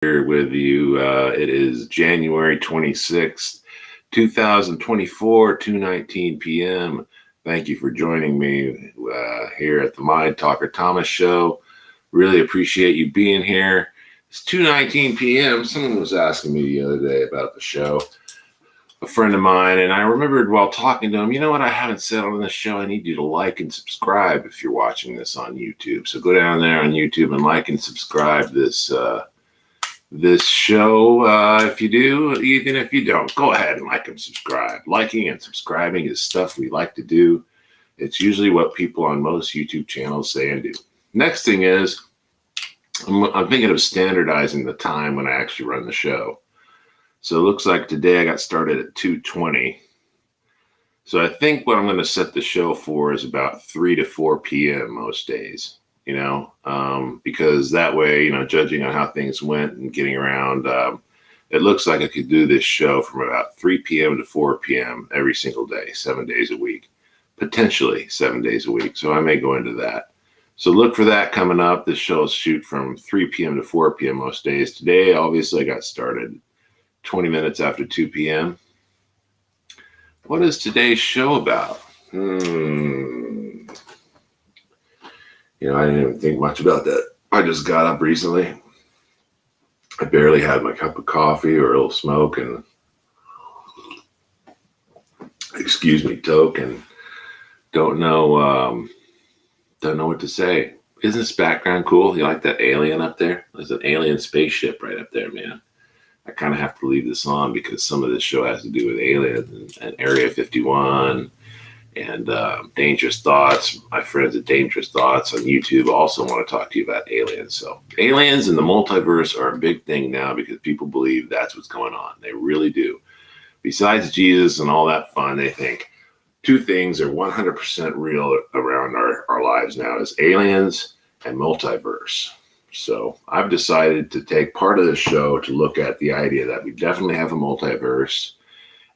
here with you. It is January 26th, 2024, 2:19 p.m. Thank you for joining me here at the Mindtalker Thomas Show. Really appreciate you being here. It's 2:19 p.m. Someone was asking me the other day about the show, a friend of mine, and I remembered while talking to him, you know what, I haven't said on this show, I need you to like and subscribe if you're watching this on YouTube. So go down there on YouTube and like and subscribe this show. If you do, even if you don't, go ahead and like and subscribe. Liking and subscribing is stuff we like to do. It's usually what people on most YouTube channels say and do. Next thing is, I'm thinking of standardizing the time when I actually run the show. So it looks like today I got started at 2:20. So I think what I'm going to set the show for is about 3 to 4 p.m. most days, because that way, judging on how things went and getting around, it looks like I could do this show from about 3 p.m. to 4 p.m. every single day, 7 days a week, potentially 7 days a week. So I may go into that. So look for that coming up. This show will shoot from 3 p.m. to 4 p.m. most days. Today, obviously, I got started 20 minutes after 2 p.m. What is today's show about? I didn't even think much about that. I just got up recently. I barely had my cup of coffee or a little smoke and, toke, and don't know what to say. Isn't this background cool? You like that alien up there? There's an alien spaceship right up there, man. I kind of have to leave this on because some of this show has to do with aliens and Area 51 and Dangerous Thoughts. My friends at Dangerous Thoughts on YouTube also want to talk to you about aliens. So aliens and the multiverse are a big thing now because people believe that's what's going on. They really do. Besides Jesus and all that fun, they think two things are 100% real around our lives now is aliens and multiverse. So I've decided to take part of this show to look at the idea that we definitely have a multiverse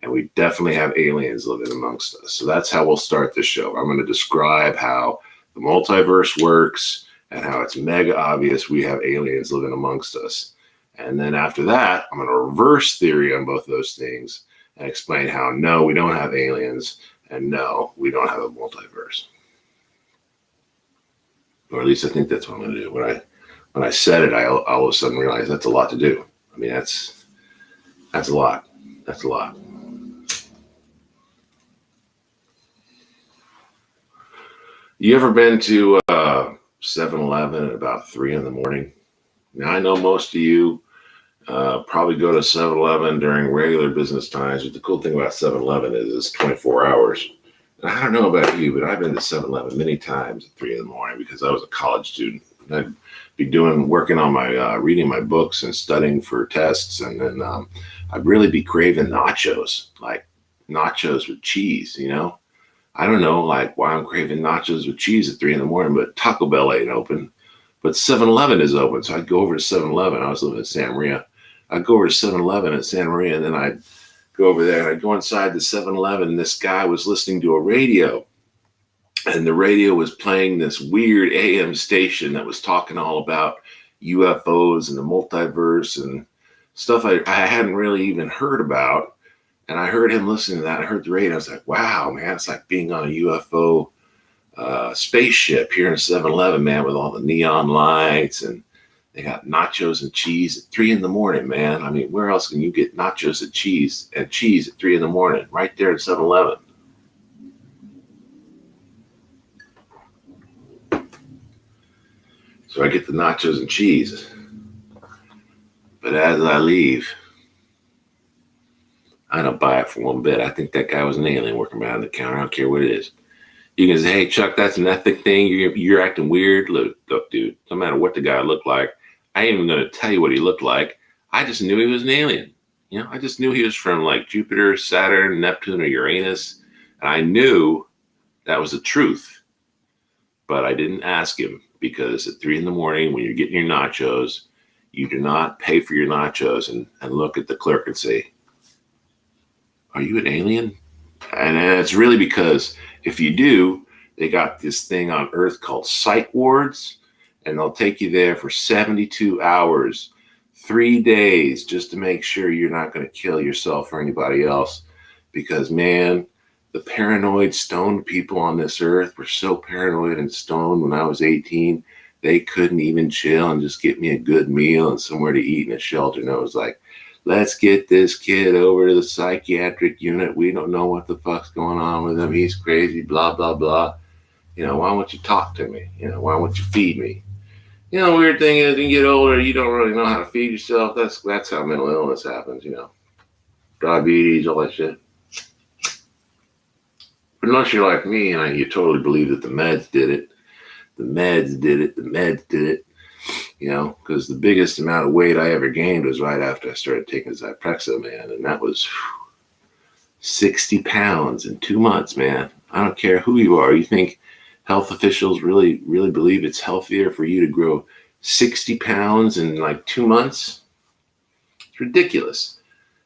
and we definitely have aliens living amongst us. So that's how we'll start this show. I'm going to describe how the multiverse works and how it's mega obvious we have aliens living amongst us. And then after that, I'm going to reverse theory on both those things and explain how no, we don't have aliens and no, we don't have a multiverse. Or at least I think that's what I'm going to do. When I said it, I all of a sudden realized that's a lot to do. I mean, that's a lot. That's a lot. You ever been to 7-Eleven at about 3 in the morning? Now, I know most of you probably go to 7-Eleven during regular business times, but the cool thing about 7-Eleven is it's 24 hours. And I don't know about you, but I've been to 7-Eleven many times at 3 in the morning because I was a college student. I'd be working on my, reading my books and studying for tests. And then I'd really be craving nachos, like nachos with cheese, I don't know, like why I'm craving nachos with cheese at 3 in the morning, but Taco Bell ain't open. But 7-Eleven is open. So I'd go over to 7-Eleven. I was living in Santa Maria. I'd go over to 7-Eleven at Santa Maria, and then I'd go over there and I'd go inside the 7-Eleven, and this guy was listening to a radio. And the radio was playing this weird AM station that was talking all about UFOs and the multiverse and stuff I hadn't really even heard about. And I heard him listening to that. I heard the radio. I was like, wow, man, it's like being on a UFO spaceship here in 7-Eleven, man, with all the neon lights. And they got nachos and cheese at 3 in the morning, man. I mean, where else can you get nachos and cheese at 3 in the morning? Right there at 7-Eleven. So I get the nachos and cheese. But as I leave, I don't buy it for one bit. I think that guy was an alien working behind the counter. I don't care what it is. You can say, hey, Chuck, that's an ethnic thing. You're acting weird. Look, dude, no matter what the guy looked like, I ain't even going to tell you what he looked like. I just knew he was an alien. I just knew he was from like Jupiter, Saturn, Neptune, or Uranus. And I knew that was the truth. But I didn't ask him. Because at 3 in the morning, when you're getting your nachos, you do not pay for your nachos and look at the clerk and say, are you an alien? And it's really because if you do, they got this thing on Earth called psych wards, and they'll take you there for 72 hours 3 days just to make sure you're not going to kill yourself or anybody else. Because, man, the paranoid, stoned people on this earth were so paranoid and stoned when I was 18, they couldn't even chill and just get me a good meal and somewhere to eat in a shelter. And I was like, let's get this kid over to the psychiatric unit. We don't know what the fuck's going on with him. He's crazy, blah, blah, blah. Why won't you talk to me? Why won't you feed me? The weird thing is, you get older, you don't really know how to feed yourself. That's how mental illness happens, diabetes, all that shit. But unless you're like me and you totally believe that the meds did it, because the biggest amount of weight I ever gained was right after I started taking Zyprexa, man, and that was 60 pounds in 2 months, man. I don't care who you are. You think health officials really, really believe it's healthier for you to grow 60 pounds in like 2 months? It's ridiculous.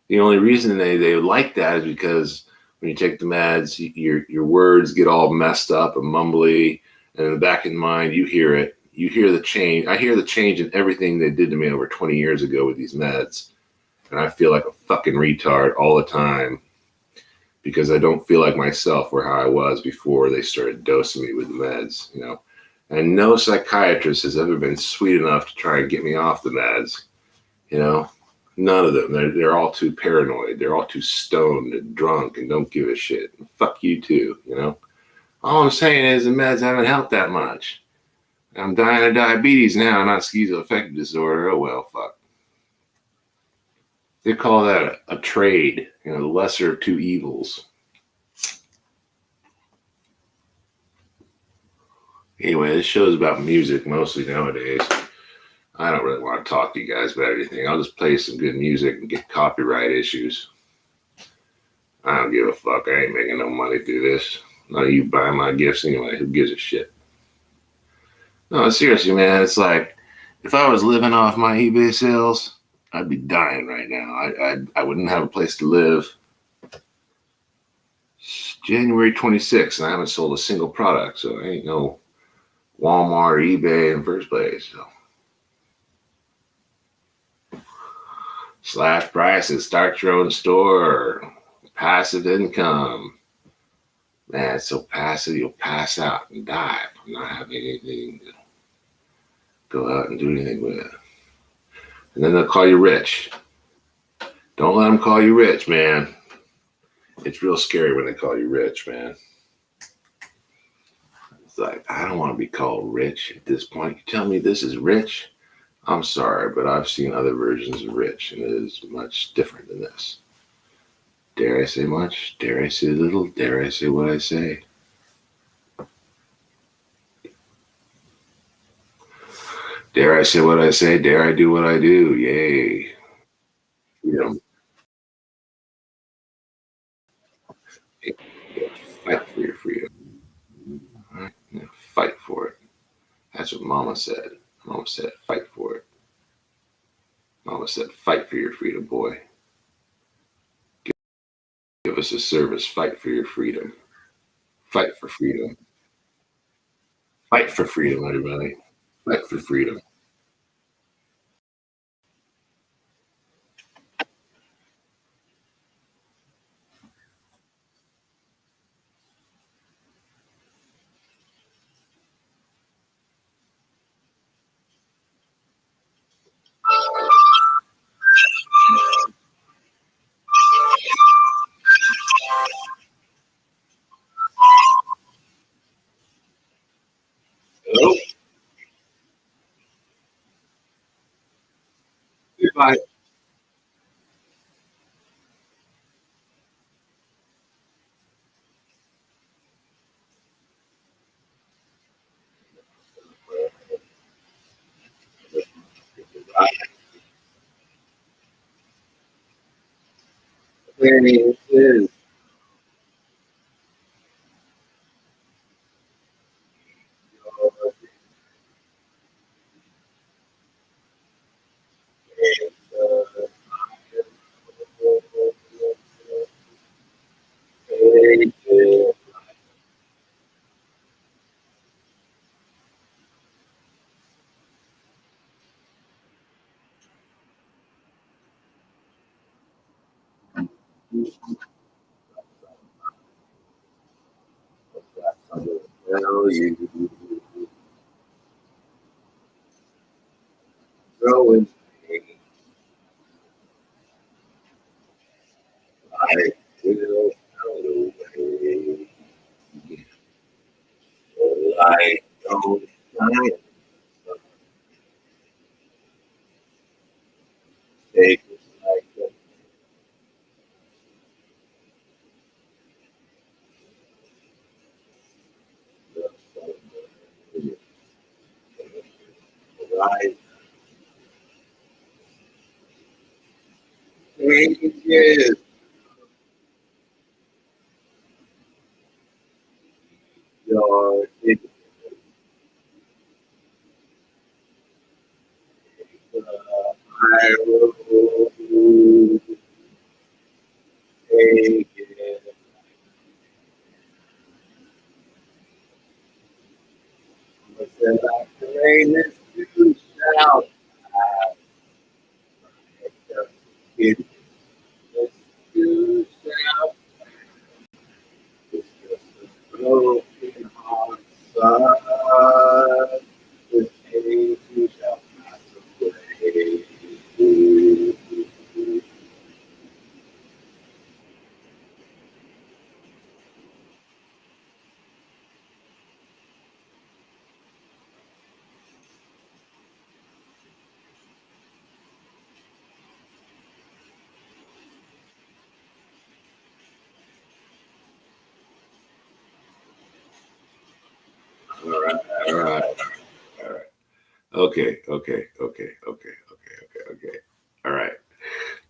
The only reason they like that is because when you take the meds, your words get all messed up and mumbly, and in the back of your mind, you hear it. You hear the change. I hear the change in everything they did to me over 20 years ago with these meds, and I feel like a fucking retard all the time because I don't feel like myself or how I was before they started dosing me with the meds, And no psychiatrist has ever been sweet enough to try and get me off the meds, None of them. They're all too paranoid. They're all too stoned and drunk and don't give a shit. And fuck you too, All I'm saying is the meds haven't helped that much. I'm dying of diabetes now, not schizoaffective disorder. Oh, well, fuck. They call that a trade, the lesser of two evils. Anyway, this show's about music mostly nowadays. I don't really want to talk to you guys about anything. I'll just play some good music and get copyright issues. I don't give a fuck. I ain't making no money through this. None of you buy my gifts anyway. Who gives a shit? No, seriously, man. It's like if I was living off my eBay sales, I'd be dying right now. I wouldn't have a place to live. It's January 26th, and I haven't sold a single product, so I ain't no Walmart or eBay in the first place. So. Slash prices, start your own store, passive income. Man, it's so passive, you'll pass out and die from not having anything to go out and do anything with. And then they'll call you rich. Don't let them call you rich, man. It's real scary when they call you rich, man. It's like, I don't want to be called rich at this point. You tell me this is rich? I'm sorry, but I've seen other versions of rich, and it is much different than this. Dare I say much? Dare I say little? Dare I say what I say? Dare I say what I say? Dare I do what I do? Yay. Fight for your freedom. All right? Fight for it. That's what Mama said. Mama said, fight for it. Mama said, fight for your freedom, boy. Give us a service. Fight for your freedom. Fight for freedom. Fight for freedom, everybody. Fight for freedom. Hello? Goodbye. There it is. Tell you, growing pain, I will out away. I don't mind take it like a right changes. Your I will take it. Listen like the rain is due south. It's due south. It's just a broken heart. Son. This age you shall pass away. All right, all right, all right. Okay, okay, okay, okay, okay, okay, okay. All right.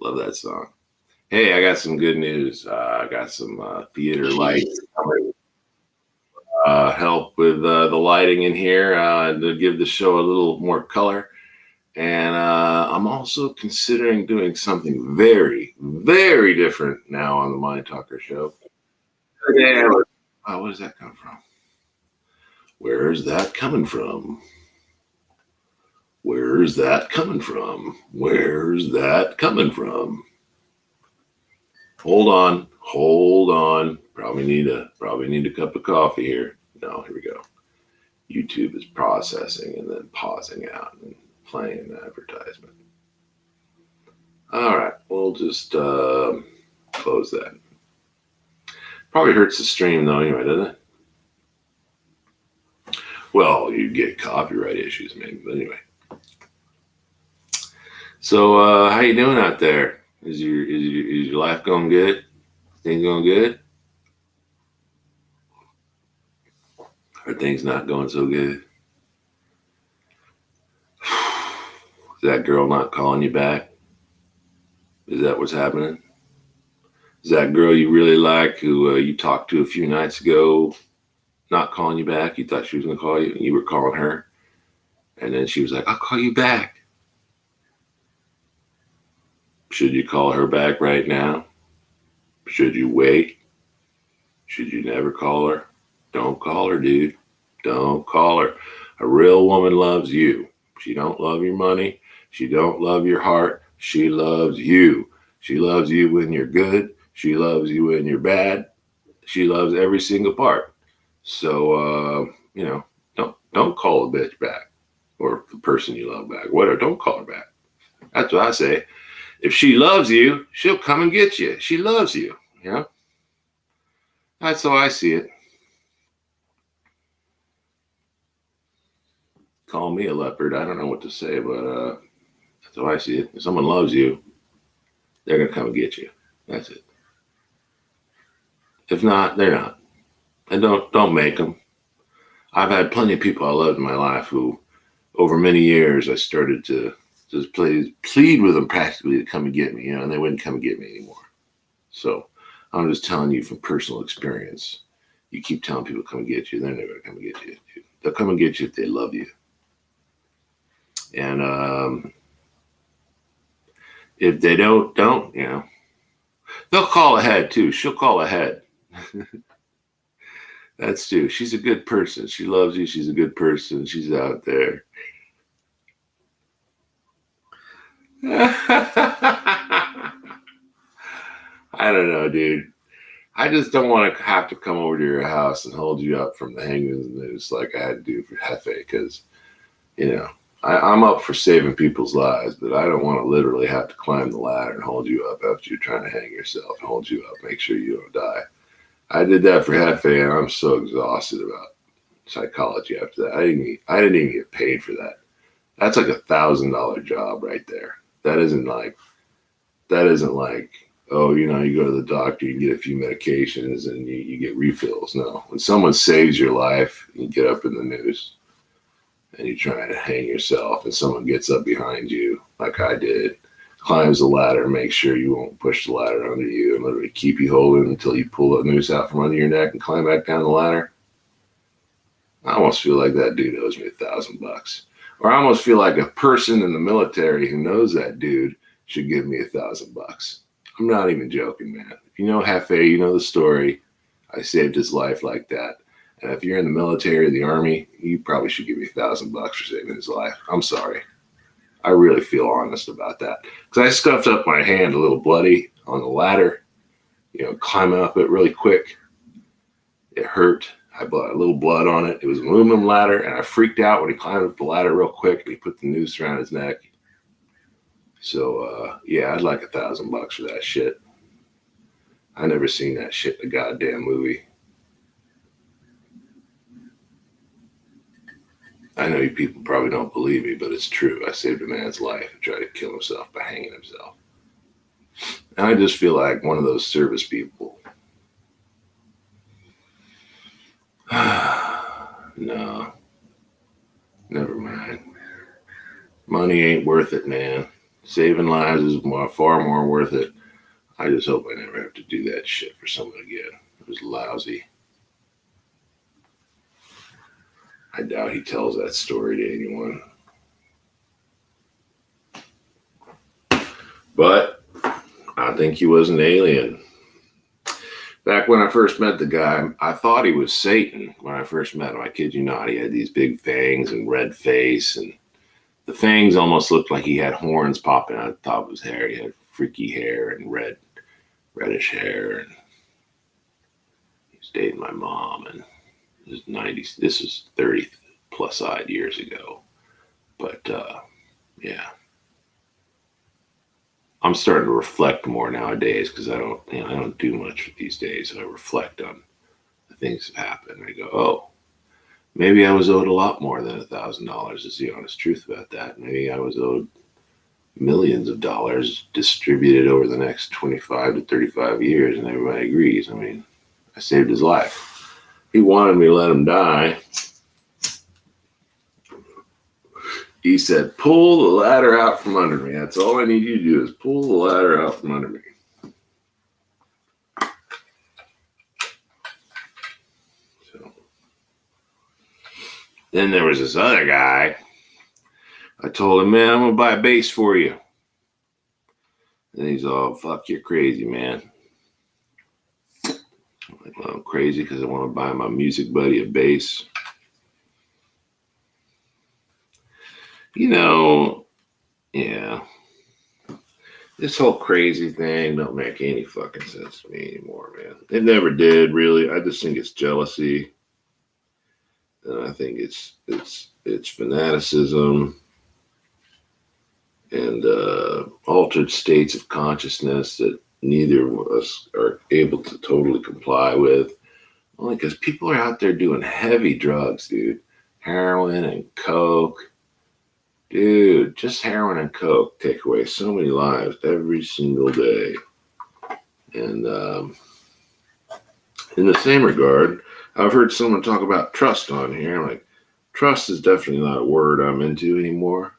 Love that song. Hey, I got some good news. I got some theater lights coming. Help with the lighting in here to give the show a little more color. And I'm also considering doing something very, very different now on the Mind Talker show. Yeah. Oh, where does that come from? Where's that coming from? Where's that coming from? Where's that coming from? Hold on, hold on. Probably need a cup of coffee here. No, here we go. YouTube is processing and then pausing out and playing an advertisement. All right, we'll just close that. Probably hurts the stream though, anyway, doesn't it? Well, you get copyright issues, maybe, but anyway. So, how you doing out there? Is your life going good? Things going good? Are things not going so good? Is that girl not calling you back? Is that what's happening? Is that girl you really like who you talked to a few nights ago not calling you back? You thought she was going to call you and you were calling her. And then she was like, I'll call you back. Should you call her back right now? Should you wait? Should you never call her? Don't call her, dude. Don't call her. A real woman loves you. She don't love your money. She don't love your heart. She loves you. She loves you when you're good. She loves you when you're bad. She loves every single part. So don't call the bitch back or the person you love back. Whatever. Don't call her back. That's what I say. If she loves you, she'll come and get you. She loves you. You know. That's how I see it. Call me a leopard. I don't know what to say, but that's how I see it. If someone loves you, they're gonna come and get you. That's it. If not, they're not. And don't make them. I've had plenty of people I loved in my life who, over many years, I started to just plead with them practically to come and get me, and they wouldn't come and get me anymore. So I'm just telling you from personal experience. You keep telling people to come and get you, they're never gonna come and get you. They'll come and get you if they love you. And if they don't, they'll call ahead too. She'll call ahead. That's true. She's a good person. She loves you. She's a good person. She's out there. I I don't know, dude. I just don't want to have to come over to your house and hold you up from the hangman's noose like I had to do for Hefe, because, I'm up for saving people's lives, but I don't want to literally have to climb the ladder and hold you up after you're trying to hang yourself and hold you up, make sure you don't die. I did that for Hefe, and I'm so exhausted about psychology after that. I didn't even get paid for that. That's like $1,000 job right there. That isn't like, oh, you go to the doctor, you get a few medications, and you get refills. No, when someone saves your life, you get up in the news, and you're trying to hang yourself, and someone gets up behind you, like I did, climbs the ladder, makes sure you won't push the ladder under you, and literally keep you holding until you pull the noose out from under your neck and climb back down the ladder. I almost feel like that dude owes me $1,000. Or I almost feel like a person in the military who knows that dude should give me $1,000. I'm not even joking, man. If you know Hefe, you know the story. I saved his life like that. And if you're in the military or the army, you probably should give me $1,000 for saving his life. I'm sorry. I really feel honest about that. Because I scuffed up my hand a little bloody on the ladder, climbing up it really quick. It hurt. I got a little blood on it. It was an aluminum ladder, and I freaked out when he climbed up the ladder real quick and he put the noose around his neck. So, yeah, I'd like $1,000 for that shit. I never seen that shit in a goddamn movie. I know you people probably don't believe me, but it's true. I saved a man's life and tried to kill himself by hanging himself. And I just feel like one of those service people. No, never mind. Money ain't worth it, man. Saving lives is far more worth it. I just hope I never have to do that shit for someone again. It was lousy. I doubt he tells that story to anyone. But I think he was an alien. Back when I first met the guy, I thought he was Satan when I first met him. I kid you not. He had these big fangs and red face, and the fangs almost looked like he had horns popping out of the top of his hair. He had freaky hair and reddish hair, and he was dating my mom, and this is 90s. This is 30 plus odd years ago. But yeah, I'm starting to reflect more nowadays because I don't do much these days. I reflect on the things that happen. I go, oh, maybe I was owed a lot more than $1,000 is the honest truth about that. Maybe I was owed millions of dollars distributed over the next 25 to 35 years, and everybody agrees. I mean, I saved his life. He wanted me to let him die. He said, pull the ladder out from under me. That's all I need you to do is pull the ladder out from under me. So then there was this other guy. I told him, man, I'm going to buy a bass for you. And he's all, fuck, you're crazy, man. I'm like, well, I'm crazy because I want to buy my music buddy a bass. Yeah. This whole crazy thing don't make any fucking sense to me anymore, man. It never did, really. I just think it's jealousy. And I think it's fanaticism and altered states of consciousness that neither of us are able to totally comply with. Only because people are out there doing heavy drugs, dude. Heroin and coke. Dude, just heroin and coke take away so many lives every single day. And in the same regard, I've heard someone talk about trust on here. Like, trust is definitely not a word I'm into anymore.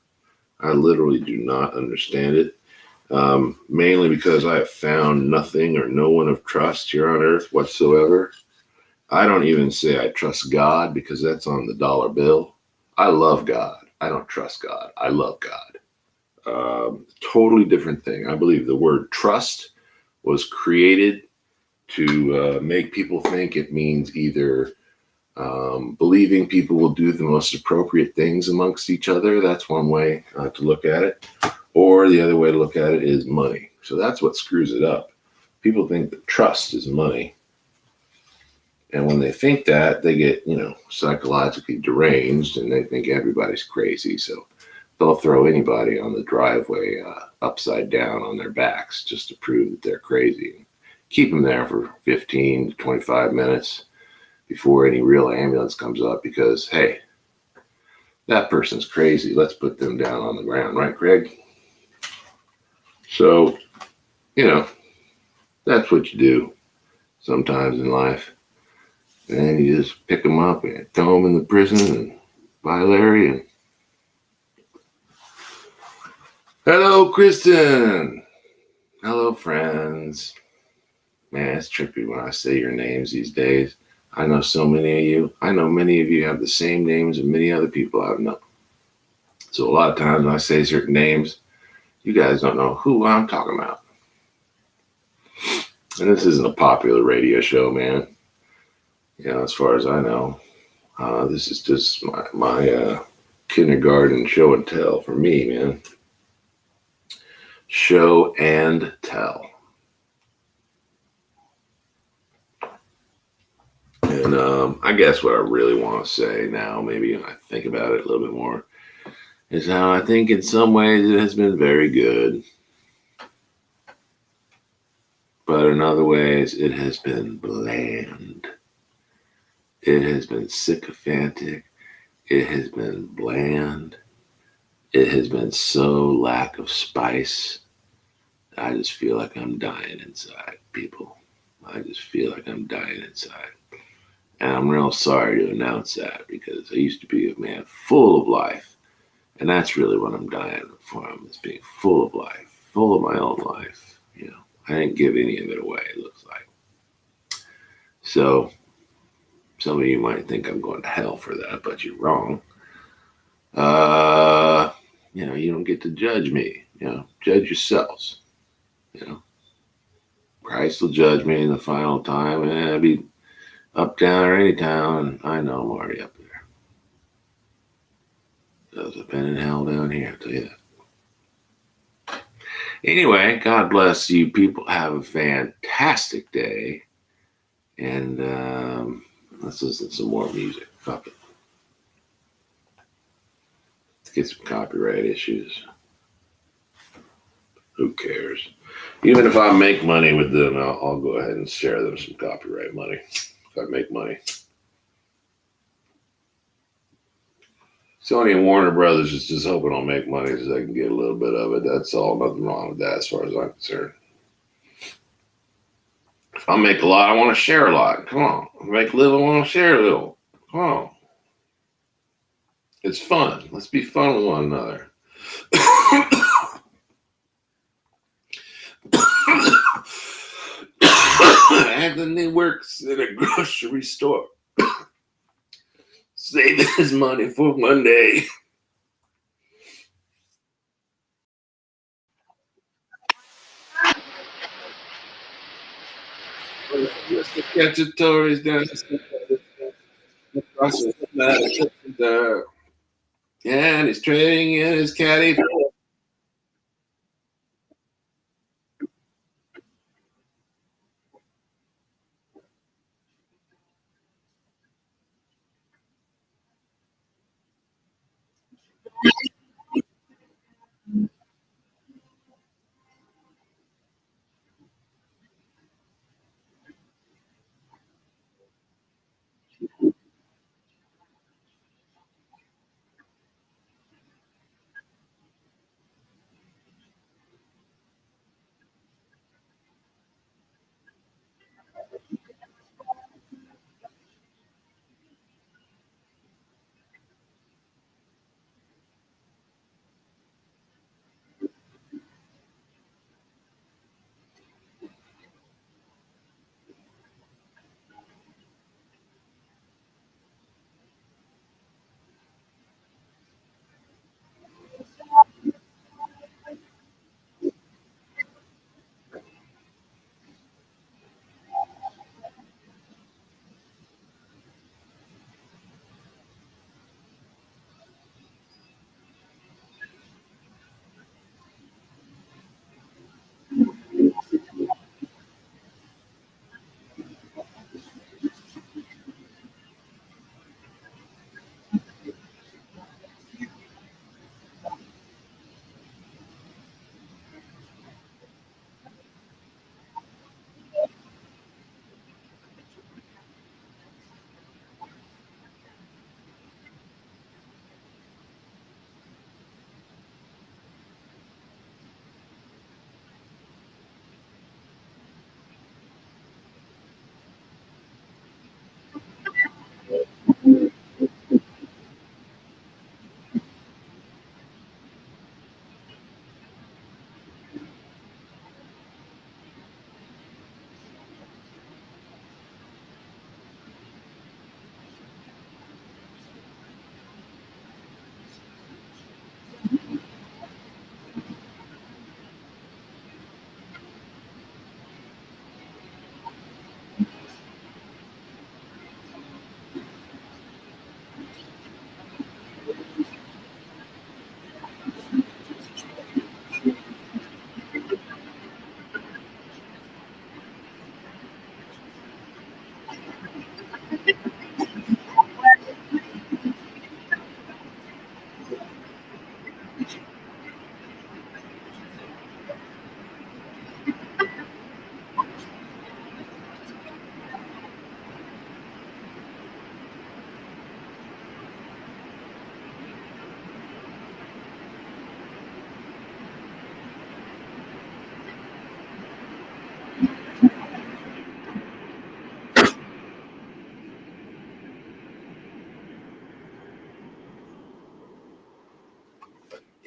I literally do not understand it. Mainly because I have found nothing or no one of trust here on earth whatsoever. I don't even say I trust God because that's on the dollar bill. I love God. I don't trust God. I love God. Totally different thing. I believe the word trust was created to make people think it means either believing people will do the most appropriate things amongst each other. That's one way to look at it. Or the other way to look at it is money. So that's what screws it up. People think that trust is money. And when they think that, they get, psychologically deranged and they think everybody's crazy. So they'll throw anybody on the driveway upside down on their backs just to prove that they're crazy. Keep them there for 15 to 25 minutes before any real ambulance comes up because, hey, that person's crazy. Let's put them down on the ground. Right, Craig? So, that's what you do sometimes in life. And then you just pick them up and throw them in the prison and bye, Larry. And hello, Kristen. Hello, friends. Man, it's trippy when I say your names these days. I know so many of you. I know many of you have the same names as many other people I've known. So a lot of times when I say certain names, you guys don't know who I'm talking about. And this isn't a popular radio show, man. As far as I know, this is just my kindergarten show and tell for me, man. Show and tell. And I guess what I really want to say now, maybe I think about it a little bit more, is how I think in some ways it has been very good. But in other ways, it has been bland. It has been sycophantic. It has been bland. It has been so lack of spice. I just feel like I'm dying inside, people. I just feel like I'm dying inside. And I'm real sorry to announce that because I used to be a man full of life. And that's really what I'm dying from, is being full of life, full of my own life. I didn't give any of it away, it looks like. So some of you might think I'm going to hell for that, but you're wrong. You don't get to judge me. Judge yourselves. Christ will judge me in the final time, and I'll be up, down, or any town, and I know I'm already up there. Because I've been in hell down here, I'll tell you that. Anyway, God bless you people. Have a fantastic day. And let's listen to some more music. Fuck it. Let's get some copyright issues. Who cares? Even if I make money with them, I'll go ahead and share them some copyright money. If I make money. Sony and Warner Brothers is just hoping I'll make money so they can get a little bit of it. That's all. Nothing wrong with that as far as I'm concerned. If I make a lot, I want to share a lot. Come on. If I make a little, I want to share a little. Come on. It's fun. Let's be fun with one another. Anthony works in a grocery store. Saving his money for one day. Cacciatore's down. And he's trading in his caddy.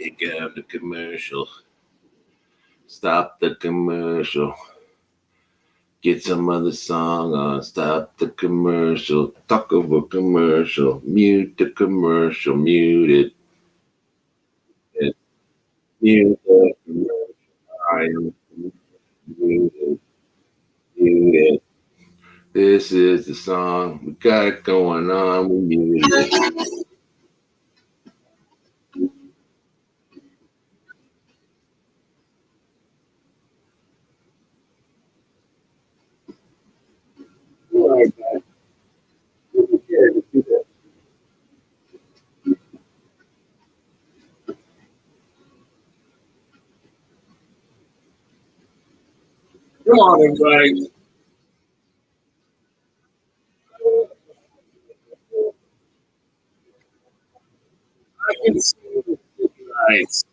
Take out the commercial. Stop the commercial. Get some other song on. Stop the commercial. Talk over commercial. Mute the commercial. Mute it. Mute the commercial. I am muted. Mute it. This is the song. We got it going on. We muted it. Like that. Come on, everybody. I can see it. Nice.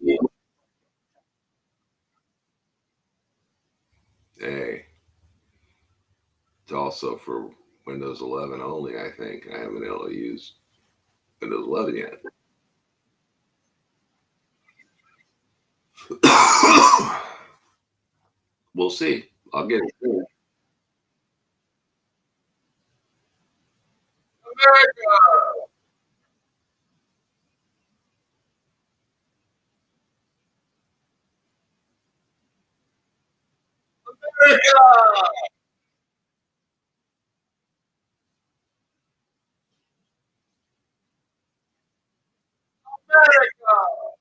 Yeah. Hey, it's also for Windows 11 only, I think. I haven't been able to use Windows 11 yet. We'll see. I'll get it soon. America! America! America!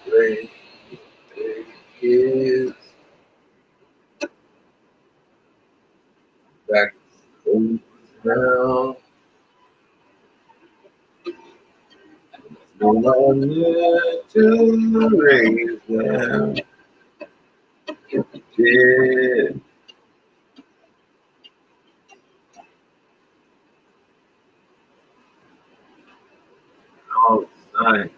Great is back home now. No one there to raise them. Did all the time.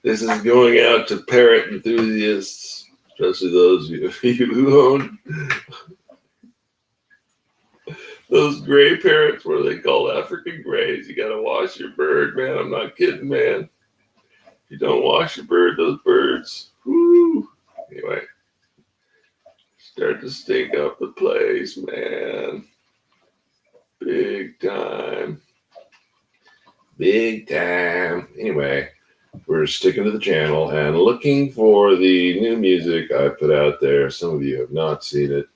This is going out to parrot enthusiasts, especially those of you who own those gray parrots. What are they called? African grays. You gotta wash your bird, man. I'm not kidding, man. If you don't wash your bird, those birds, whoo. Anyway, start to stink up the place, man. Big time. Big time. Anyway, we're sticking to the channel and looking for the new music I put out there. Some of you have not seen it.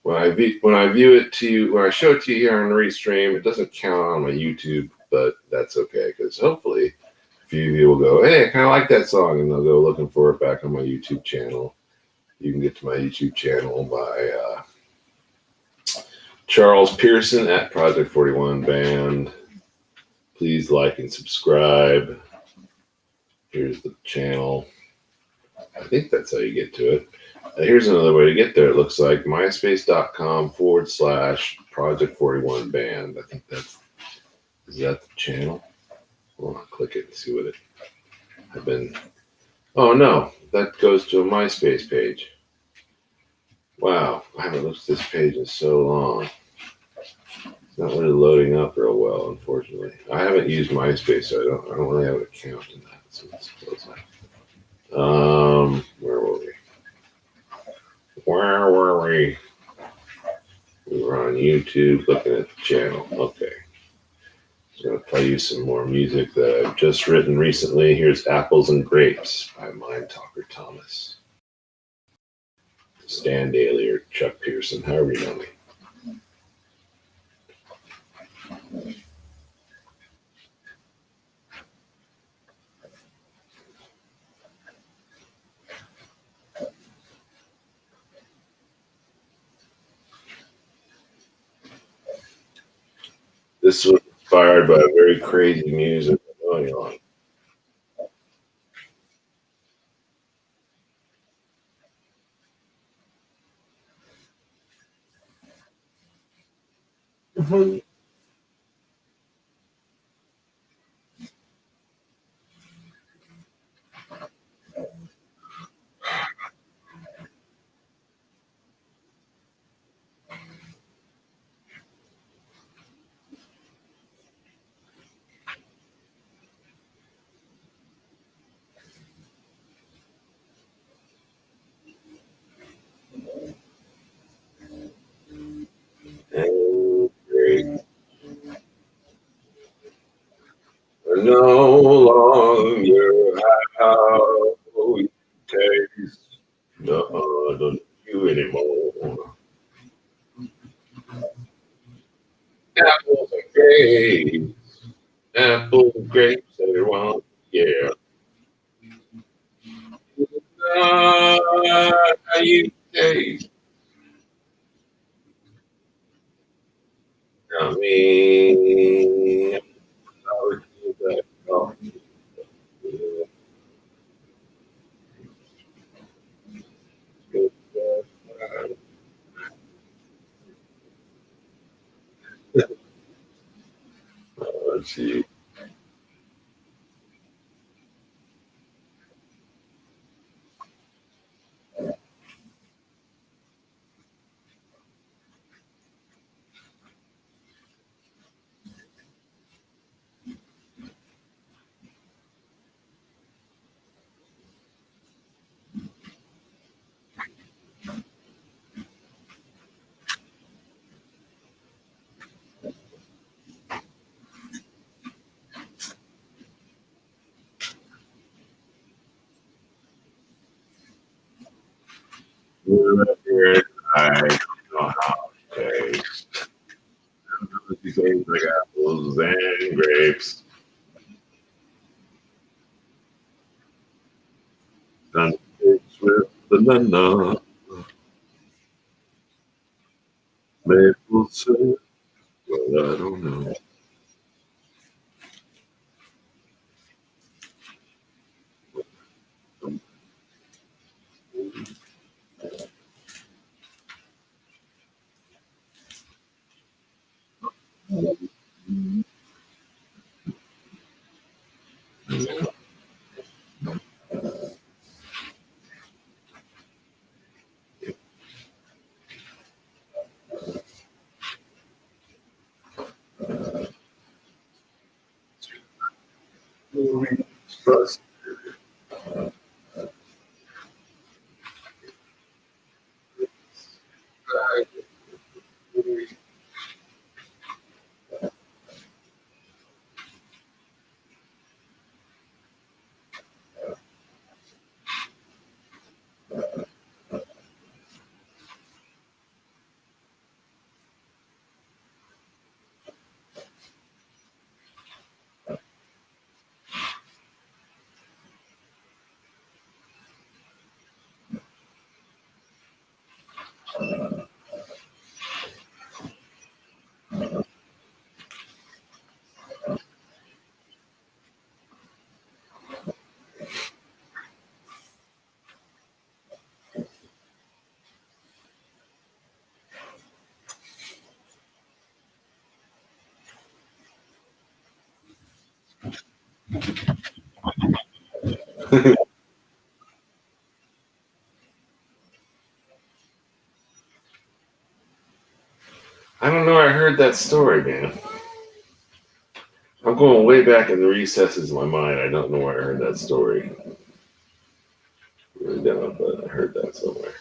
When I view it to you, when I show it to you here on the Restream, it doesn't count on my YouTube, but that's okay, because hopefully a few of you will go, hey, I kind of like that song, and they'll go looking for it back on my YouTube channel. You can get to my YouTube channel by Charles Pearson at Project 41 Band. Please like and subscribe. Here's the channel. I think that's how you get to it. Here's another way to get there. It looks like myspace.com/Project 41 Band. I think is that the channel? Hold on, click it and see what it. Oh no, that goes to a MySpace page. Wow, I haven't looked at this page in so long. It's not really loading up real well, unfortunately. I haven't used MySpace, so I don't really have an account in that. So let's close that. Where were we? We were on YouTube looking at the channel. Okay. I'm going to play you some more music that I've just written recently. Here's Apples and Grapes by Mindtalker Thomas. Stan Daly or Chuck Pearson, however you know me. This was inspired by very crazy music going on. And grapes are no longer how we taste. No, don't you anymore. Apples and grapes. Apple grapes, everyone. Yeah. How you taste. I mean, I would do that. Oh, let's see. I don't know how to taste. It tastes like apples and grapes. Done with banana, maple syrup. Well, I don't know. Plus, I don't know. I heard that story, man. I'm going way back in the recesses of my mind. I don't know where I heard that story. Really don't, but I heard that somewhere.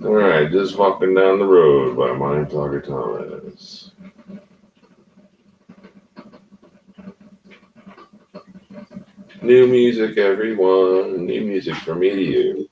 All right, just walking down the road by Mindtalker Thomas. New music, everyone. New music from me to you.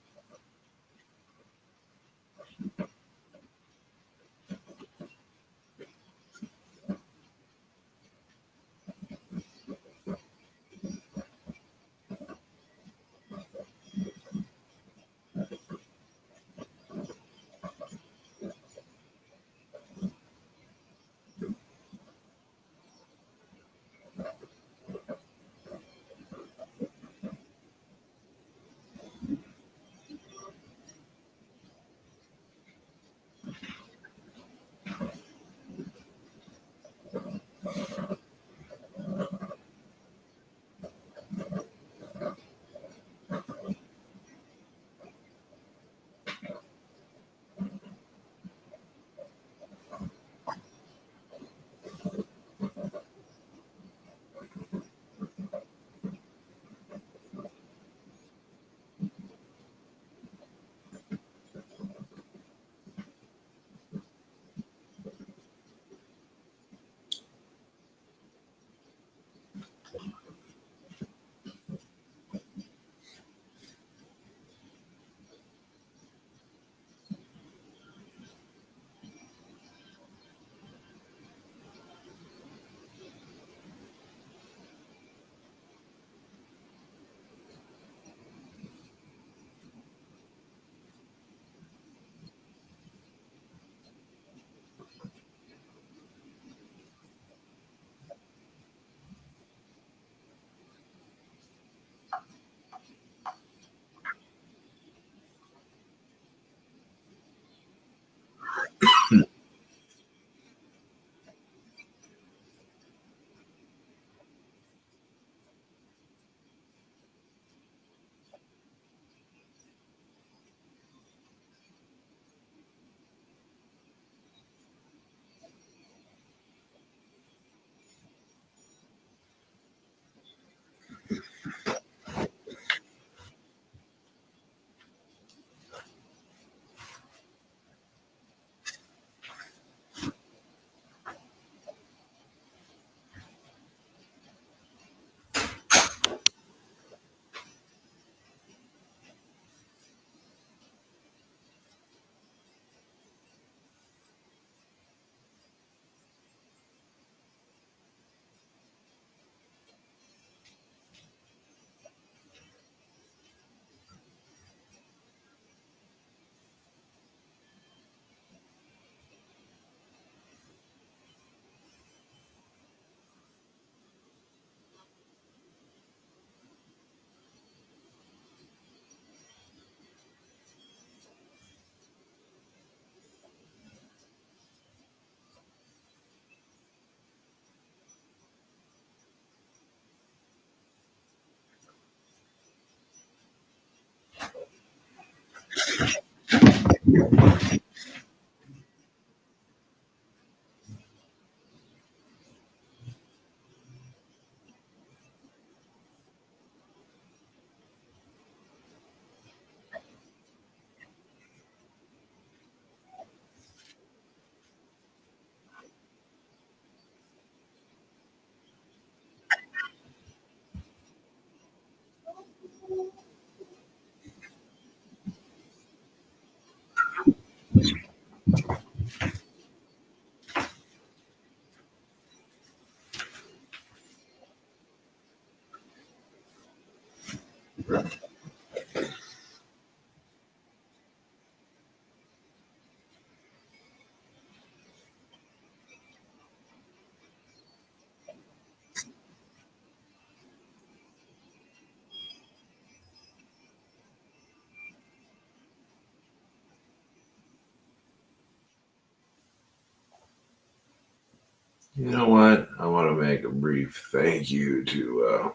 You know what? I want to make a brief thank you to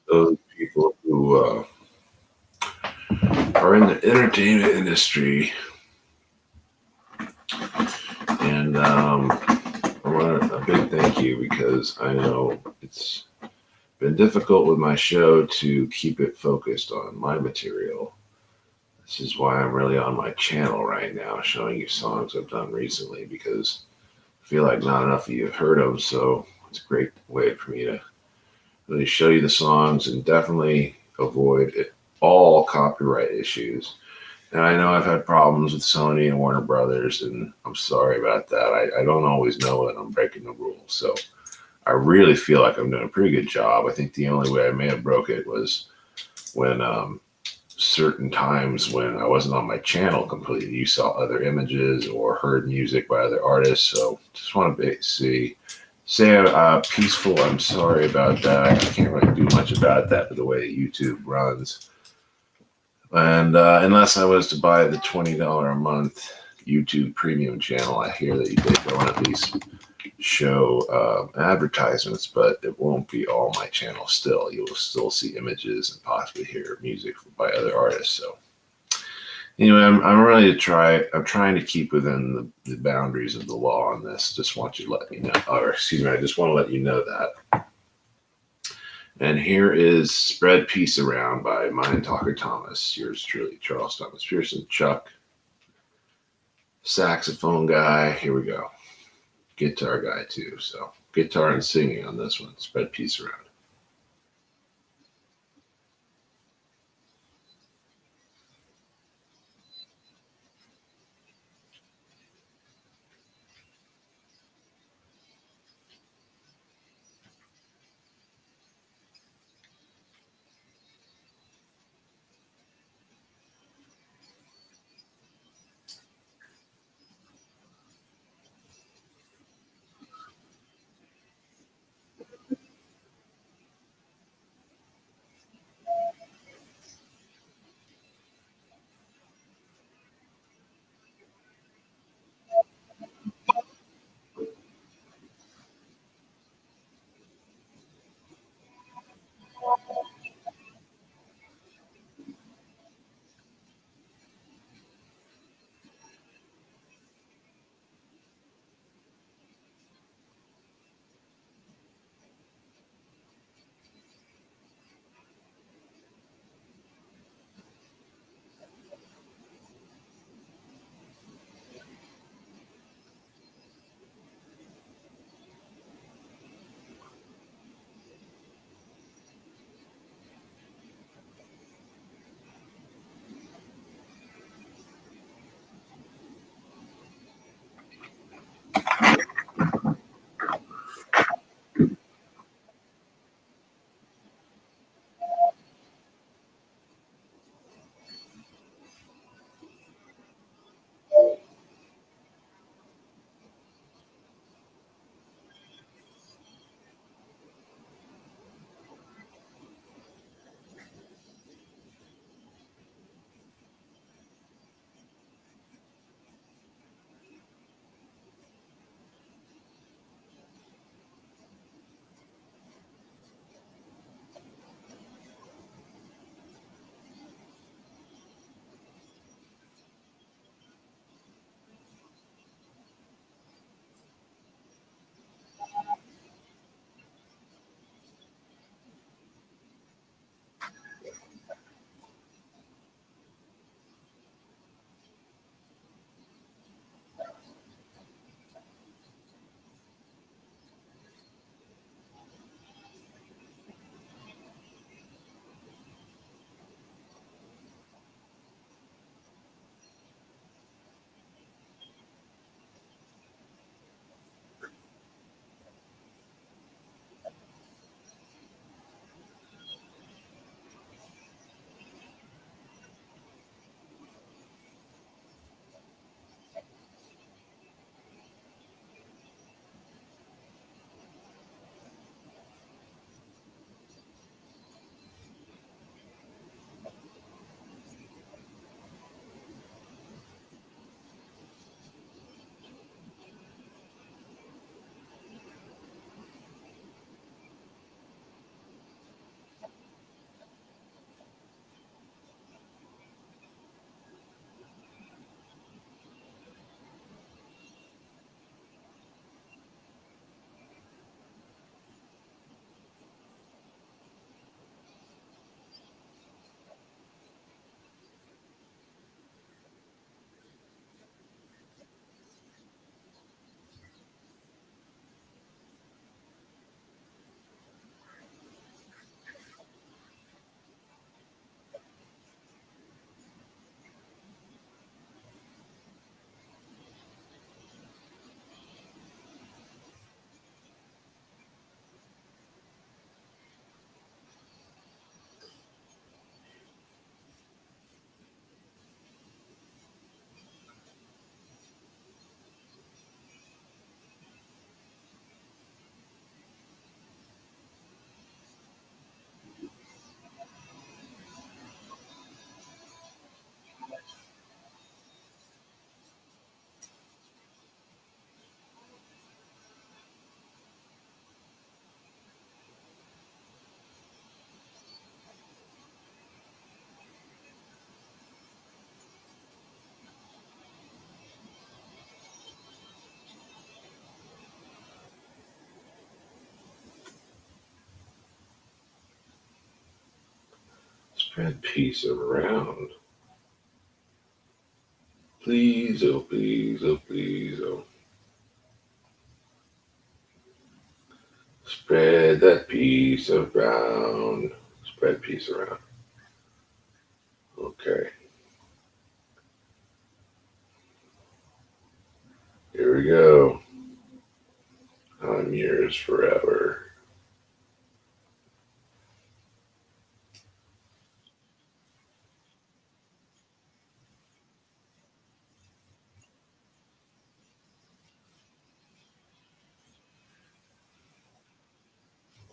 those people who are in the entertainment industry. And I want a big thank you because I know it's been difficult with my show to keep it focused on my material. This is why I'm really on my channel right now, showing you songs I've done recently because I feel like not enough of you have heard them. So it's a great way for me to really show you the songs and definitely avoid all copyright issues. And I know I've had problems with Sony and Warner Brothers, and I'm sorry about that. I don't always know when I'm breaking the rules. So I really feel like I'm doing a pretty good job. I think the only way I may have broke it was when certain times when I wasn't on my channel completely, you saw other images or heard music by other artists. So just want to say peaceful. I'm sorry about that. I can't really do much about that with the way YouTube runs. And unless I was to buy the $20 a month YouTube premium channel, I hear that they go on at least show advertisements, but it won't be all my channel still. You will still see images and possibly hear music by other artists. So anyway, I'm trying to keep within the boundaries of the law on this. Just want you to let me know, or excuse me, I just want to let you know that. And here is Spread Peace Around by Mindtalker Thomas. Yours truly, Charles Thomas Pearson, Chuck, saxophone guy. Here we go. Guitar guy too. So guitar and singing on this one. Spread Peace Around. Spread peace around. Please, oh, please, oh, please, oh. Spread that peace around. Spread peace around. Okay. Here we go. I'm yours forever.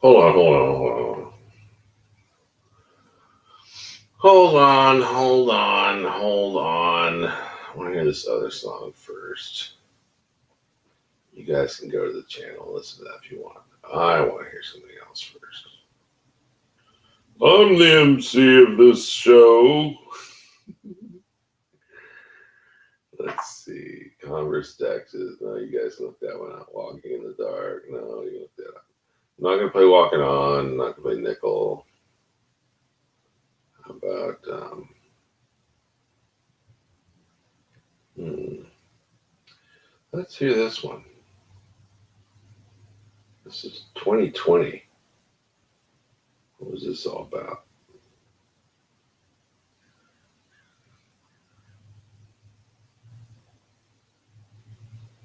Hold on, hold on, hold on. Hold on, hold on, hold on. I want to hear this other song first. You guys can go to the channel and listen to that if you want. I want to hear something else first. I'm the MC of this show. Let's see. Converse, Texas. No, you guys looked that one out. Walking in the Dark. No, you looked that up. I'm not going to play Walking On. I'm not going to play Nickel. How about, let's hear this one. This is 2020. What was this all about?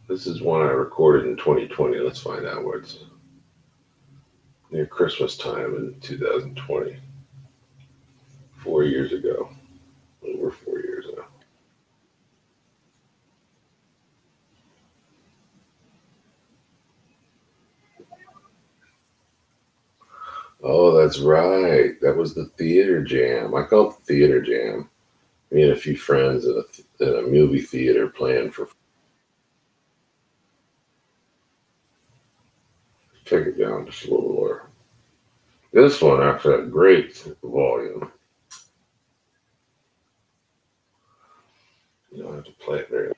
This is one I recorded in 2020. Let's find out what's near Christmas time in 2020. 4 years ago. Over 4 years now. Oh, that's right. That was the theater jam. I call it the theater jam. Me and a few friends in a movie theater playing for. Take it down just a little lower. This one actually had great volume. You don't have to play it very.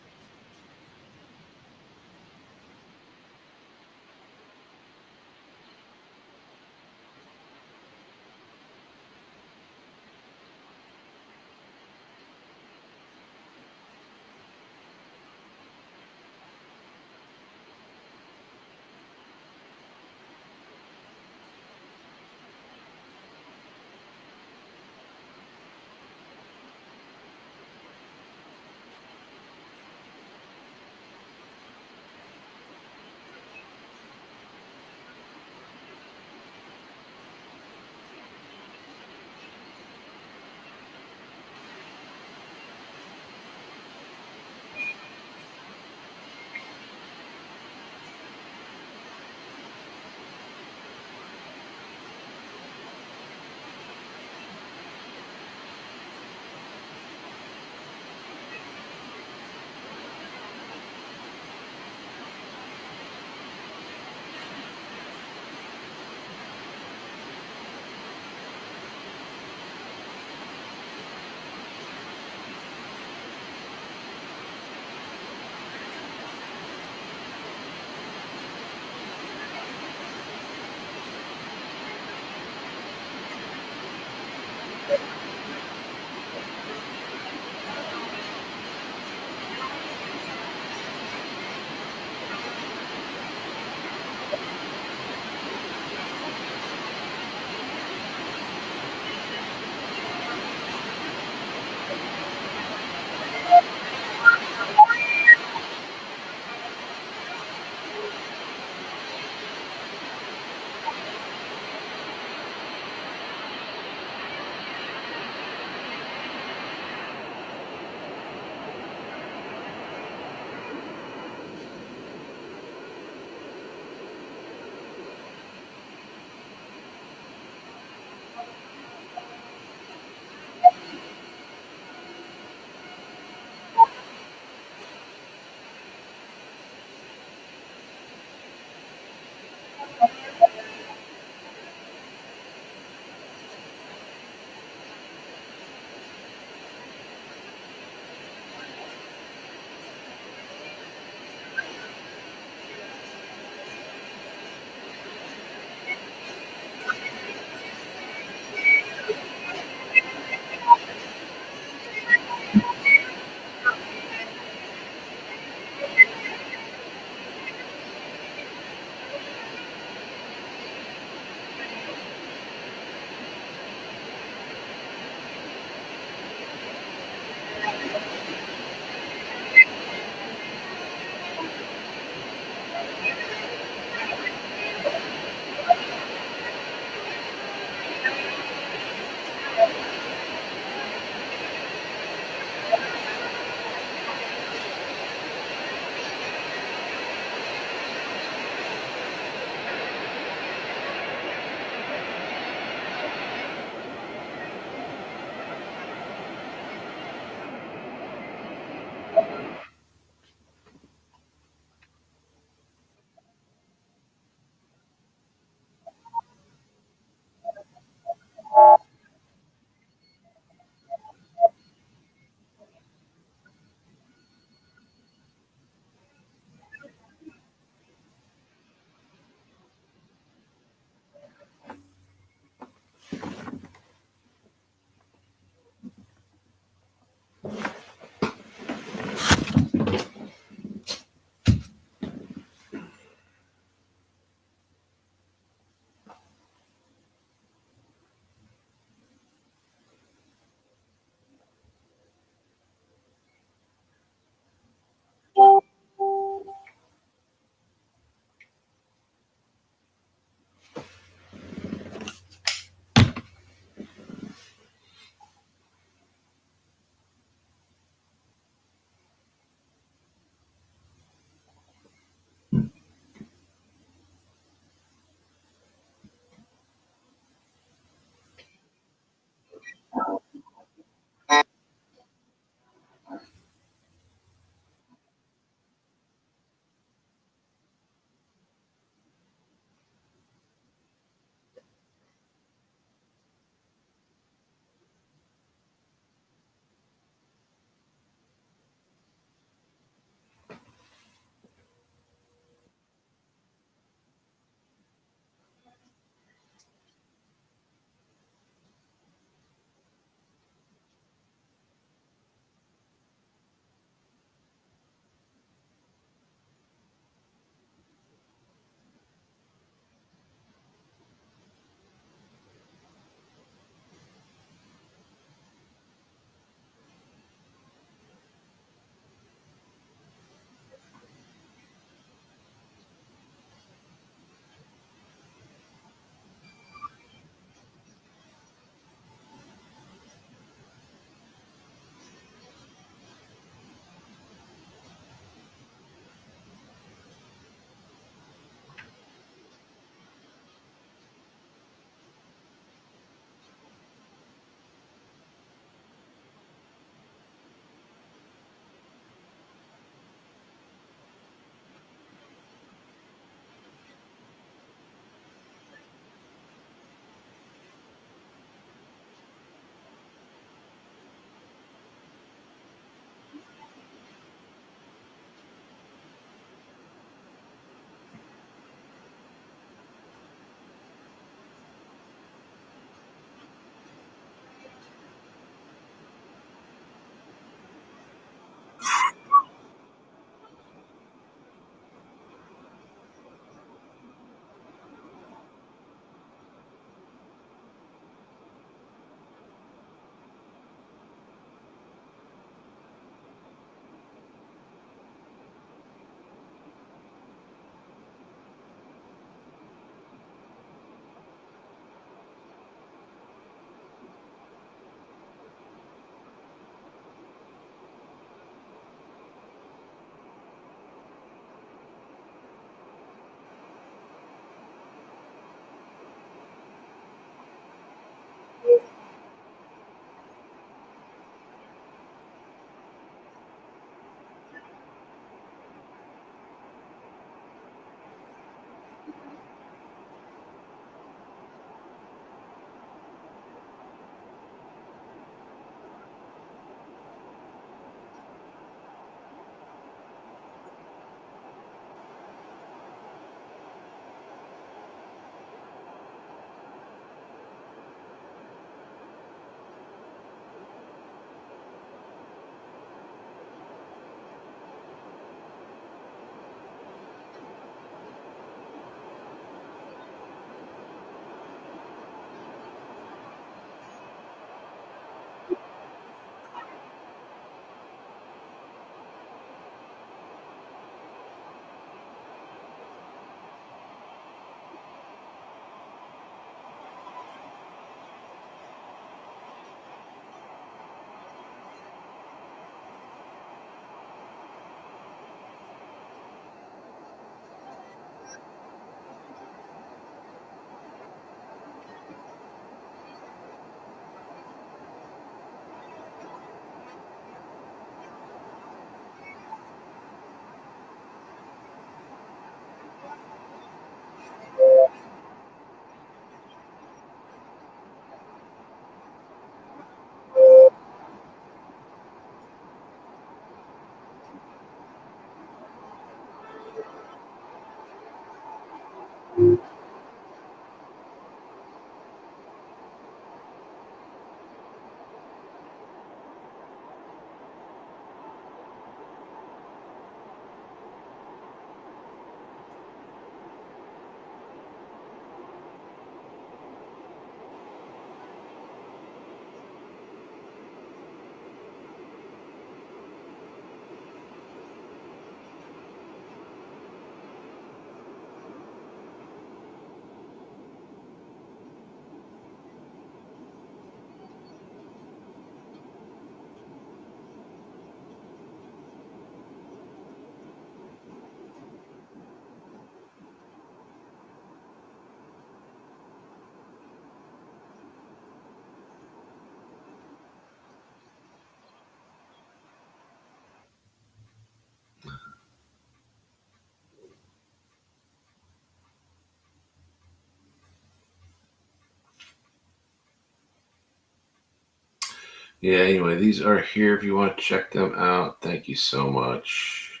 Yeah, anyway, these are here if you want to check them out. Thank you so much.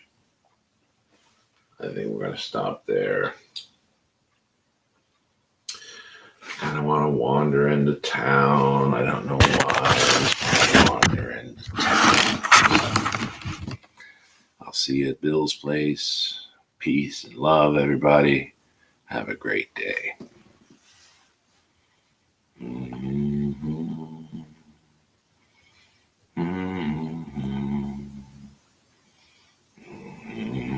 I think we're going to stop there. Kind of want to wander into town. I don't know why. I just want to wander into town. I'll see you at Bill's place. Peace and love, everybody. Have a great day.